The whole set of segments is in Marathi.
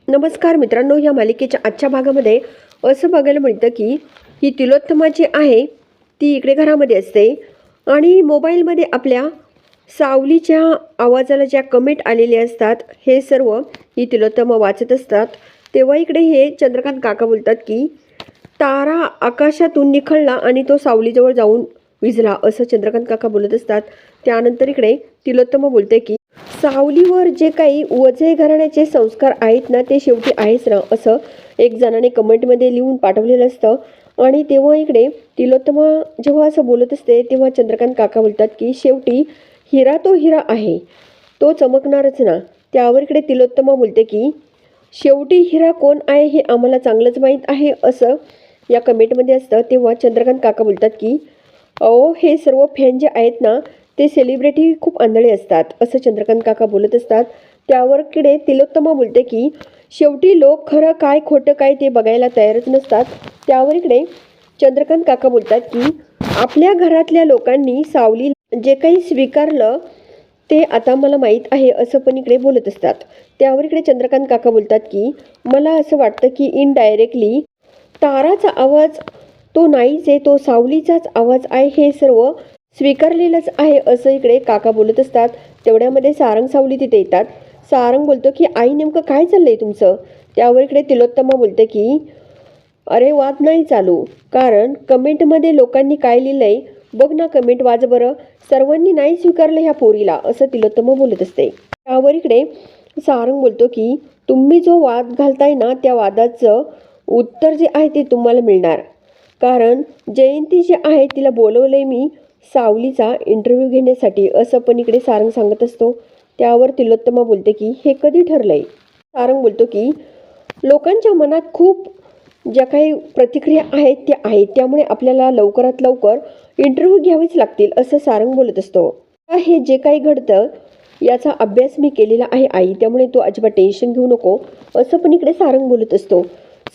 नमस्कार मित्रांनो, या मालिकेच्या आजच्या भागामध्ये असं बघायला मिळतं की ही तिलोत्तमा जी आहे ती इकडे घरामध्ये असते आणि मोबाईलमध्ये आपल्या सावलीच्या आवाजाला ज्या कमेंट आलेल्या असतात हे सर्व ही तिलोत्तमा वाचत असतात. तेव्हा इकडे हे चंद्रकांत काका बोलतात की तारा आकाशातून निखळला आणि तो सावलीजवळ जाऊन विझला, असं चंद्रकांत काका बोलत असतात. त्यानंतर इकडे तिलोत्तमा बोलते की सावलीवर जे काही वझे घराण्याचे संस्कार आहेत ना ते शेवटी आहेच ना, असं एक जणाने कमेंटमध्ये लिहून पाठवलेलं असतं. आणि तेव्हा इकडे तिलोत्तमा जेव्हा असं बोलत असते तेव्हा चंद्रकांत काका बोलतात की शेवटी हिरा तो हिरा आहे, तो चमकणारच ना. त्यावर इकडे तिलोत्तमा बोलते की शेवटी हिरा कोण आहे हे आम्हाला चांगलंच माहीत आहे, असं या कमेंटमध्ये असतं. तेव्हा चंद्रकांत काका बोलतात की अहो, हे सर्व फॅन जे आहेत ना ते सेलिब्रिटी खूप आंधळे असतात, असं चंद्रकांत काका बोलत असतात. त्यावर इकडे तिलोत्तमा बोलते की शेवटी लोक खरं काय खोटं काय ते बघायला तयारच नसतात. त्यावर इकडे चंद्रकांत काका बोलतात की आपल्या घरातल्या लोकांनी सावली जे काही स्वीकारलं ते आता मला माहीत आहे, असं पण इकडे बोलत असतात. त्यावर इकडे चंद्रकांत काका बोलतात की मला असं वाटतं की इनडायरेक्टली ताराचा आवाज तो नाहीच आहे, तो सावलीचाच आवाज आहे, हे सर्व स्वीकारलेलंच आहे, असं इकडे काका बोलत असतात. तेवढ्यामध्ये सारंग सावली तिथे येतात. सारंग बोलतो की आई नेमकं काय चाललंय तुमचं. त्यावर इकडे तिलोत्तमा बोलते की अरे वाद नाही चालू, कारण कमेंटमध्ये लोकांनी काय लिहिलंय बघ ना, कमेंट वाच बरं, सर्वांनी नाही स्वीकारलं ह्या पोरीला, असं तिलोत्तमा बोलत असते. त्यावर इकडे सारंग बोलतो की तुम्ही जो वाद घालताय ना त्या वादाचं उत्तर जे आहे ते तुम्हाला मिळणार, कारण जयंती जी आहे तिला बोलवलंय मी सावलीचा इंटरव्ह्यू घेण्यासाठी, असं पण इकडे सारंग सांगत असतो. त्यावर तिलोत्तमा बोलते की हे कधी ठरलंय. सारंग बोलतो की लोकांच्या मनात खूप ज्या काही प्रतिक्रिया आहेत त्या आहेत, त्यामुळे आपल्याला लवकरात लवकर इंटरव्ह्यू घ्यावेच लागतील, असं सारंग बोलत असतो. हे जे काही घडतं याचा अभ्यास मी केलेला आहे आई, त्यामुळे तो अजिबात टेन्शन घेऊ नको, असं पण इकडे सारंग बोलत असतो.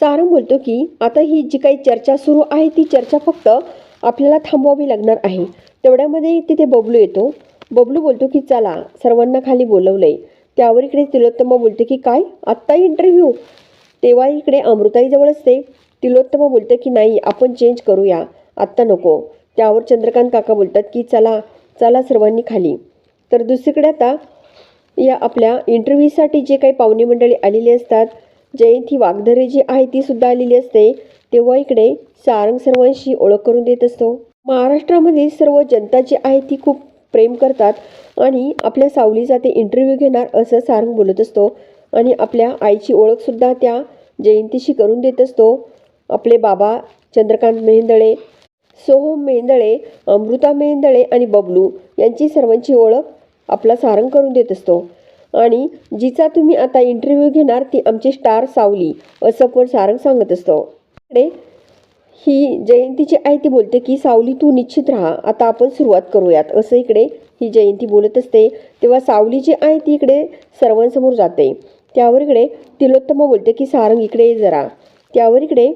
सारंग बोलतो की आता ही जी काही चर्चा सुरू आहे ती चर्चा फक्त आपल्याला थांबवावी लागणार आहे. तेवढ्यामध्ये तिथे बबलू येतो. बबलू बोलतो की चला, सर्वांना खाली बोलवलंय. त्यावर इकडे तिलोत्तमा बोलते की काय आत्ता इंटरव्ह्यू. तेव्हा इकडे अमृताई जवळ असते. तिलोत्तमा बोलते की नाही, आपण चेंज करूया, आत्ता नको. त्यावर चंद्रकांत काका बोलतात की चला चला सर्वांनी खाली. तर दुसरीकडे आता या आपल्या इंटरव्ह्यूसाठी जे काही पाहुणे मंडळी आलेली असतात, जयंती वाघधरे जी आहे ती सुद्धा आलेली असते. तेव्हा इकडे सारंग सर्वांशी ओळख करून देत असतो. महाराष्ट्रामधील सर्व जनता जी आहे ती खूप प्रेम करतात आणि आपल्या सावलीचा ते इंटरव्ह्यू घेणार, असं सारंग बोलत असतो. आणि आपल्या आईची ओळखसुद्धा त्या जयंतीशी करून देत असतो. आपले बाबा चंद्रकांत मेहेंदळे, सोहम मेहेंदळे, अमृता मेहेंदळे आणि बबलू यांची सर्वांची ओळख आपला सारंग करून देत असतो. आणि जिचा तुम्ही आता इंटरव्ह्यू घेणार ती आमची स्टार सावली, असं पण सारंग सांगत असतो. इकडे ही जयंतीची आहे ती बोलते की सावली तू निश्चित राहा, आता आपण सुरुवात करूयात, असं इकडे ही जयंती बोलत असते. तेव्हा सावली जी आहे ती इकडे सर्वांसमोर जाते. त्यावर इकडे तिलोत्तमा बोलते की सारंग इकडे ये जरा. त्यावर इकडे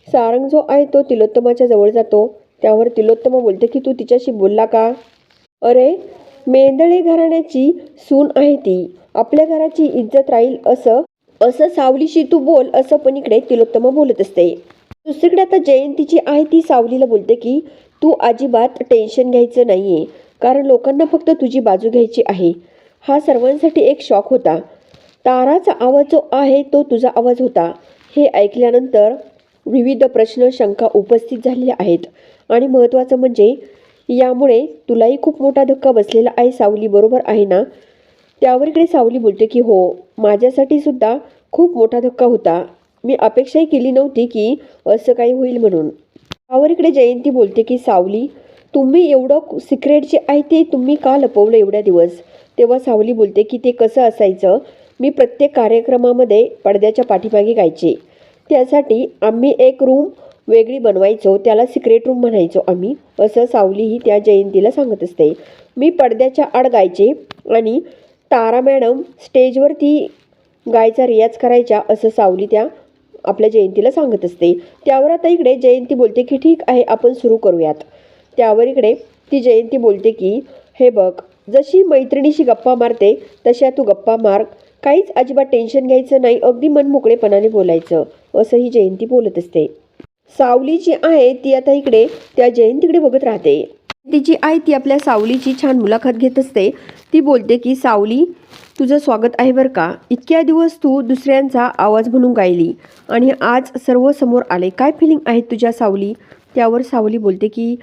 सारंग जो आहे तो तिलोत्तमाच्या जवळ जातो. त्यावर तिलोत्तमा बोलते की तू तिच्याशी बोलला का. अरे, मेंदळे घराण्याची सून आहे ती, आपल्या घराची इज्जत राहील असं असं सावलीशी तू बोल, असं पण इकडे तिलोत्तमा बोलत असते. दुसरीकडे आता जयंतीची आहे ती सावलीला बोलते की तू अजिबात टेन्शन घ्यायचं नाहीये, कारण लोकांना फक्त तुझी बाजू घ्यायची आहे. हा सर्वांसाठी एक शॉक होता. ताराचा आवाज जो आहे तो तुझा आवाज होता. हे ऐकल्यानंतर विविध प्रश्न शंका उपस्थित झालेल्या आहेत आणि महत्त्वाचं म्हणजे यामुळे तुलाही खूप मोठा धक्का बसलेला आहे सावली, बरोबर आहे ना. त्यावर इकडे सावली बोलते की हो, माझ्यासाठी सुद्धा खूप मोठा धक्का होता. मी अपेक्षाही केली नव्हती की असं काही होईल म्हणून. त्यावर इकडे जयंती बोलते की सावली, तुम्ही एवढं सिक्रेट जे आहे ते तुम्ही का लपवलं एवढ्या दिवस. तेव्हा सावली बोलते की ते कसं असायचं, मी प्रत्येक कार्यक्रमामध्ये पडद्याच्या पाठीमागे गायचे, त्यासाठी आम्ही एक रूम वेगळी बनवायचो, त्याला सिक्रेट रूम म्हणायचो आम्ही, असं सावली ही त्या जयंतीला सांगत असते. मी पडद्याच्या आड गायचे आणि तारा मॅडम स्टेजवरती गायचा रियाज करायच्या, असं सावली त्या आपल्या जयंतीला सांगत असते. त्यावर आता इकडे जयंती बोलते की ठीक आहे, आपण सुरू करूयात. त्यावर इकडे ती जयंती बोलते की हे बघ, जशी मैत्रिणीशी गप्पा मारते तशा तू गप्पा मार, काहीच अजिबात टेन्शन घ्यायचं नाही, अगदी मनमोकळेपणाने बोलायचं, असंही जयंती बोलत असते. सावली जी आहे ती आता इकडे त्या जयंतीकडे बघत राहते. तिची आई ती आपल्या सावलीची छान मुलाखत घेत असते. ती बोलते की सावली, तुझं स्वागत आहे बरं का. इतक्या दिवस तू दुसऱ्यांचा आवाज म्हणून गायली आणि आज सर्व समोर आले. काय फिलिंग आहे तुझ्या सावली? त्यावर सावली बोलते की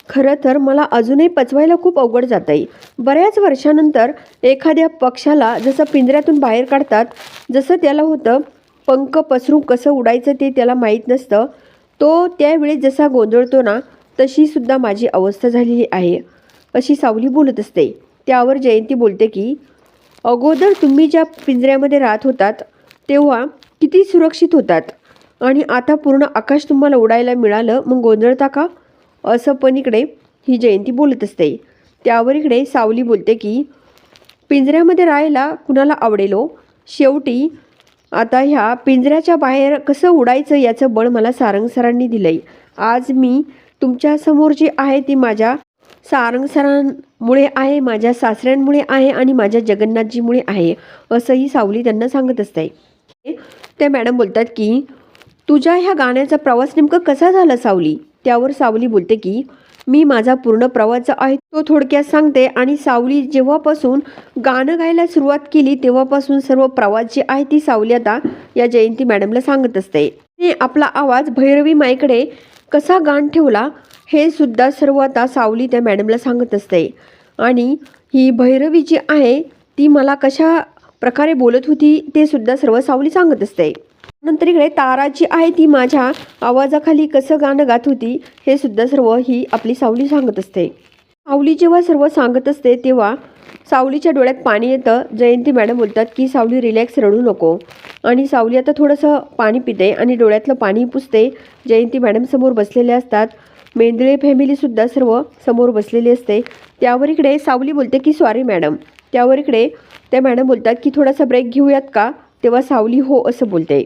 खरं तर मला अजूनही पचवायला खूप अवघड जात आहे. बऱ्याच वर्षानंतर एखाद्या पक्षाला जसं पिंजऱ्यातून बाहेर काढतात, जसं त्याला होतं पंख पसरून कसं उडायचं ते त्याला माहीत नसतं, तो त्यावेळी जसा गोंधळतो ना, तशी सुद्धा माझी अवस्था झालेली आहे, अशी सावली बोलत असते. त्यावर जयंती बोलते की अगोदर तुम्ही ज्या पिंजऱ्यामध्ये राहत होतात तेव्हा किती सुरक्षित होतात आणि आता पूर्ण आकाश तुम्हाला उडायला मिळालं, मग गोंधळता का? असं पण इकडे ही जयंती बोलत असते. त्यावर इकडे सावली बोलते की पिंजऱ्यामध्ये राहायला कुणाला आवडेल हो? शेवटी आता ह्या पिंजऱ्याच्या बाहेर कसं उडायचं याचं बळ मला सारंग सरांनी दिलं आहे. आज मी तुमच्यासमोर जी आहे ती माझ्या सारंग सरांमुळे आहे, माझ्या सासऱ्यांमुळे आहे आणि माझ्या जगन्नाथजीमुळे आहे, असंही सावली त्यांना सांगत असते. त्या मॅडम बोलतात की तुझ्या ह्या गाण्याचा प्रवास नेमका कसा झाला सावली? त्यावर सावली बोलते की मी माझा पूर्ण प्रवास जो आहे तो थोडक्यात सांगते. आणि सावली जेव्हापासून गाणं गायला सुरुवात केली तेव्हापासून सर्व प्रवास जी आहे ती सावली आता या जयंती मॅडमला सांगत असते. आपला आवाज भैरवी माईकडे कसा गाण ठेवला हे सुद्धा सर्व आता सावली त्या मॅडमला सांगत असते. आणि ही भैरवी जी आहे ती मला कशा प्रकारे बोलत होती ते सुद्धा सर्व सावली सांगत असते. नंतर इकडे तारा जी आहे ती माझ्या आवाजाखाली कसं गाणं गात होती हे सुद्धा सर्व ही आपली सावली सांगत असते. सावली जेव्हा सर्व सांगत असते तेव्हा सावलीच्या डोळ्यात पाणी येतं. जयंती मॅडम बोलतात की सावली रिलॅक्स, रडू नको. आणि सावली आता थोडंसं पाणी पिते आणि डोळ्यातलं पाणी पुसते. जयंती मॅडम समोर बसलेले असतात. मेंदळे फॅमिलीसुद्धा सर्व समोर बसलेली असते. त्यावर इकडे सावली बोलते की सॉरी मॅडम. त्यावर इकडे त्या मॅडम बोलतात की थोडासा ब्रेक घेऊयात का? तेव्हा सावली हो असं बोलते.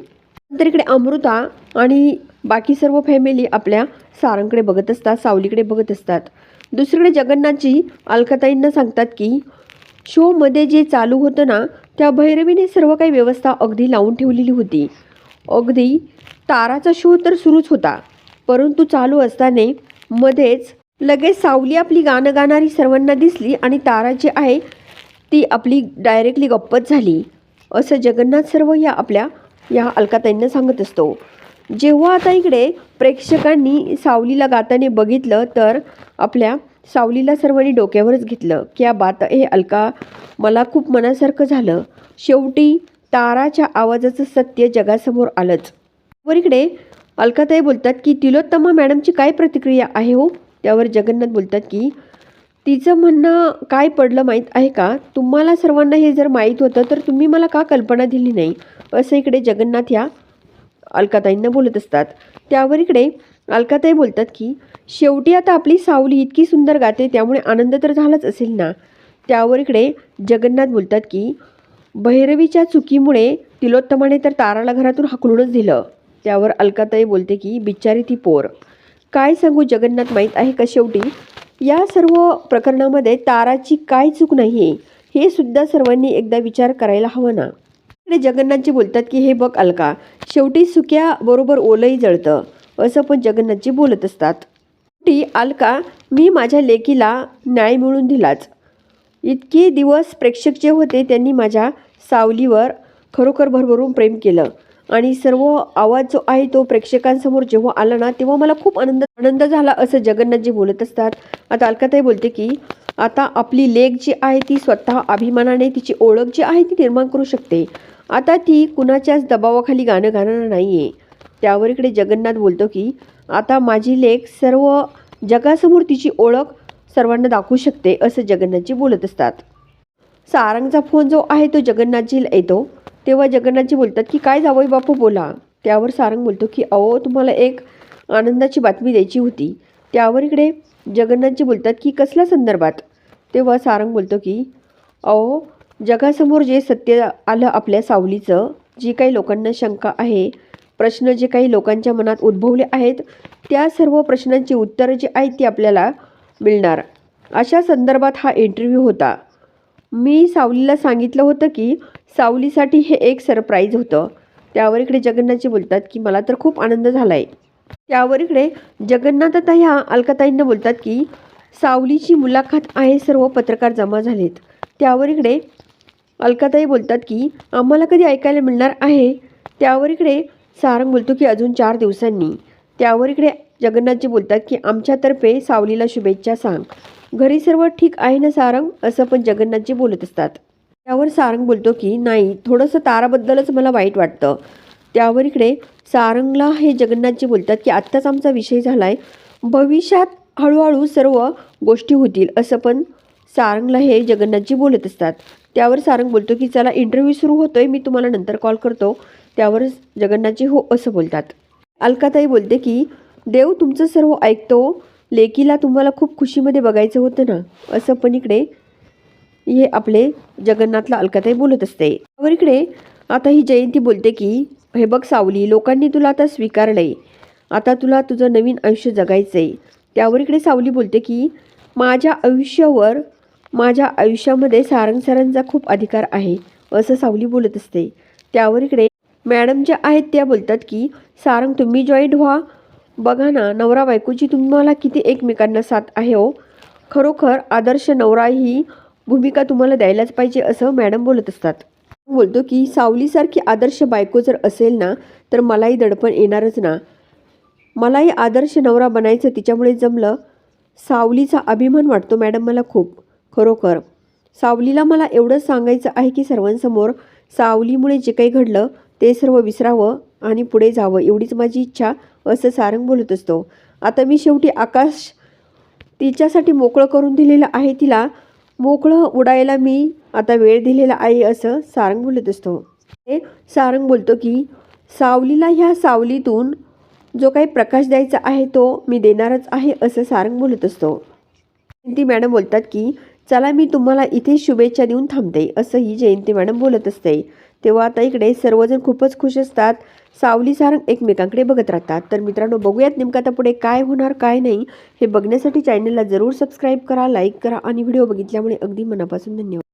नंतर इकडे अमृता आणि बाकी सर्व फॅमिली आपल्या सारंगकडे बघत असतात, सावलीकडे बघत असतात. दुसरीकडे जगन्नाथजी अलकाताईंना सांगतात की शोमध्ये जे चालू होतं ना, त्या भैरवीने सर्व काही व्यवस्था अगदी लावून ठेवलेली होती. अगदी ताराचा शो तर सुरूच होता, परंतु चालू असताना मध्येच लगेच सावली आपली गाणं गाणारी सर्वांना दिसली आणि तारा जी आहे ती आपली डायरेक्टली गप्पच झाली, असं जगन्नाथ सर्व या अलकाताईंना सांगत असतो. जेव्हा आता इकडे प्रेक्षकांनी सावलीला गाताने बघितलं तर आपल्या सावलीला सर्वांनी डोक्यावरच घेतलं. क्या बात आहे अलका, मला खूप मनासारखं झालं. शेवटी ताराच्या आवाजाचं सत्य जगासमोर आलंच. वर इकडे अलकाताई बोलतात की तिलोत्तमा मॅडमची काय प्रतिक्रिया आहे हो? त्यावर जगन्नाथ बोलतात की तिचं म्हणणं काय पडलं माहीत आहे का? तुम्हाला सर्वांना हे जर माहीत होतं तर तुम्ही मला का कल्पना दिली नाही, असं इकडे जगन्नाथ या अलकाताईंना बोलत असतात. त्यावर इकडे अलकाताई बोलतात की शेवटी आता आपली सावली इतकी सुंदर गाते त्यामुळे आनंद तर झालाच असेल ना. त्यावर इकडे जगन्नाथ बोलतात की भैरवीच्या चुकीमुळे तिलोत्तमाने तर ताराला घरातून हाकलूनच दिलं. त्यावर अलकाताई बोलते की बिचारी ती पोर. काय सांगू जगन्नाथ, माहीत आहे का शेवटी या सर्व प्रकरणामध्ये ताराची काय चूक नाही आहे हे सुद्धा सर्वांनी एकदा विचार करायला हवा ना. इकडे जगन्नाथजी बोलतात की हे बघ अलका, शेवटी सुक्या बरोबर ओलंही जळतं, असं पण जगन्नाथजी बोलत असतात. शेवटी अलका, मी माझ्या लेकीला न्याय मिळवून दिलाच. इतके दिवस प्रेक्षक जे होते त्यांनी माझ्या सावलीवर खरोखर भरभरून प्रेम केलं आणि सर्व आवाज जो आहे तो प्रेक्षकांसमोर जेव्हा आला ना तेव्हा मला खूप आनंद झाला, असं जगन्नाथजी बोलत असतात. आता अलकाताई बोलते की आता आपली लेक जी आहे ती स्वतः अभिमानाने तिची ओळख जी आहे ती निर्माण करू शकते. आता ती कुणाच्याच दबावाखाली गाणं गाणार नाही आहे. त्यावर इकडे जगन्नाथ बोलतो की आता माझी लेक सर्व जगासमोर तिची ओळख सर्वांना दाखवू शकते, असं जगन्नाथजी बोलत असतात. सारंगचा फोन जो आहे तो जगन्नाथजीला येतो. तेव्हा जगन्नाथजी बोलतात की काय जावई बापू बोला. त्यावर सारंग बोलतो की अहो, तुम्हाला एक आनंदाची बातमी द्यायची होती. त्यावर इकडे जगन्नाथजी बोलतात की कसल्या संदर्भात. तेव्हा सारंग बोलतो की अहो, जगासमोर जे सत्य आलं आपल्या सावलीचं, जी काही लोकांना शंका आहे, प्रश्न जे काही लोकांच्या मनात उद्भवले आहेत, त्या सर्व प्रश्नांची उत्तरं जी आहेत ती आपल्याला मिळणार, अशा संदर्भात हा इंटरव्ह्यू होता. मी सावलीला सांगितलं होतं की सावलीसाठी हे एक सरप्राईज होतं. त्यावर इकडे जगन्नाथजी बोलतात की मला तर खूप आनंद झाला आहे. त्यावर इकडे जगन्नाथ आता ह्या अलकाताईंना बोलतात की सावलीची मुलाखत आहे, सर्व पत्रकार जमा झालेत. त्यावर इकडे अलकाताई बोलतात की आम्हाला कधी ऐकायला मिळणार आहे. त्यावर इकडे सारंग बोलतो की अजून 4 दिवसांनी. त्यावर इकडे जगन्नाथजी बोलतात की आमच्यातर्फे सावलीला शुभेच्छा सांग. घरी सर्व ठीक आहे ना सारंग, असं पण जगन्नाथजी बोलत असतात. त्यावर सारंग बोलतो की नाही, थोडंसं ताराबद्दलच मला वाईट वाटतं. त्यावर इकडे सारंगला हे जगन्नाथजी बोलतात की आत्ताच आमचा विषय झाला आहे, भविष्यात हळूहळू सर्व गोष्टी होतील, असं पण सारंगला हे जगन्नाथजी बोलत असतात. त्यावर सारंग बोलतो की चला इंटरव्ह्यू सुरू होतोय, मी तुम्हाला नंतर कॉल करतो. त्यावर जगन्नाथजी हो असं बोलतात. अलकाताई बोलते की देव तुमचं सर्व ऐकतो, लेकीला तुम्हाला खूप खुशीमध्ये बघायचं होतं ना, असं पण इकडे हे आपले जगन्नाथला अलकाताई बोलत असते. त्यावर इकडे आता ही जयंती बोलते की हे बघ सावली, लोकांनी तुला आता स्वीकारलंय, आता तुला तुझं नवीन आयुष्य जगायचं आहे. त्यावर इकडे सावली बोलते की माझ्या आयुष्यावर, माझ्या आयुष्यामध्ये सारंग सरांचा खूप अधिकार आहे, असं सावली बोलत असते. त्यावर इकडे मॅडम ज्या आहेत त्या बोलतात की सारंग तुम्ही जॉईंट व्हा. बघा ना, नवरा बायकोची तुम्हाला किती एकमेकांना साथ आहे हो. खरोखर आदर्श नवरा ही भूमिका तुम्हाला द्यायलाच पाहिजे, असं मॅडम बोलत असतात. बोलतो की सावलीसारखी आदर्श बायको जर असेल ना तर मलाही दडपण येणारच ना. मलाही आदर्श नवरा बनायचं, तिच्यामुळे जमलं. सावलीचा अभिमान वाटतो मॅडम मला खूप. खरोखर सावलीला मला एवढंच सांगायचं आहे की सर्वांसमोर सावलीमुळे जे काही घडलं ते सर्व विसरावं आणि पुढे जावं, एवढीच माझी इच्छा, असं सारंग बोलत असतो. आता मी शेवटी आकाश तिच्यासाठी मोकळं करून दिलेलं आहे, तिला मोकळं उडायला मी आता वेळ दिलेला आहे, असं सारंग बोलत असतो. हे सारंग बोलतो की सावलीला ह्या सावलीतून जो काही प्रकाश द्यायचा आहे तो मी देणारच आहे, असं सारंग बोलत असतो. जयंती मॅडम बोलतात की चला मी तुम्हाला इथे शुभेच्छा देऊन थांबते, असं ही जयंती मॅडम बोलत असते. तेव्हा आता इकडे सर्वजण खूपच खुश असतात. सावली सारंग एकमेकांकडे बघत राहतात. तर मित्रांनो, बघूयात नेमकं आता पुढे काय होणार काय नाही. हे बघण्यासाठी चॅनलला जरूर सबस्क्राईब करा, लाईक करा आणि व्हिडिओ बघितल्यामुळे अगदी मनापासून धन्यवाद.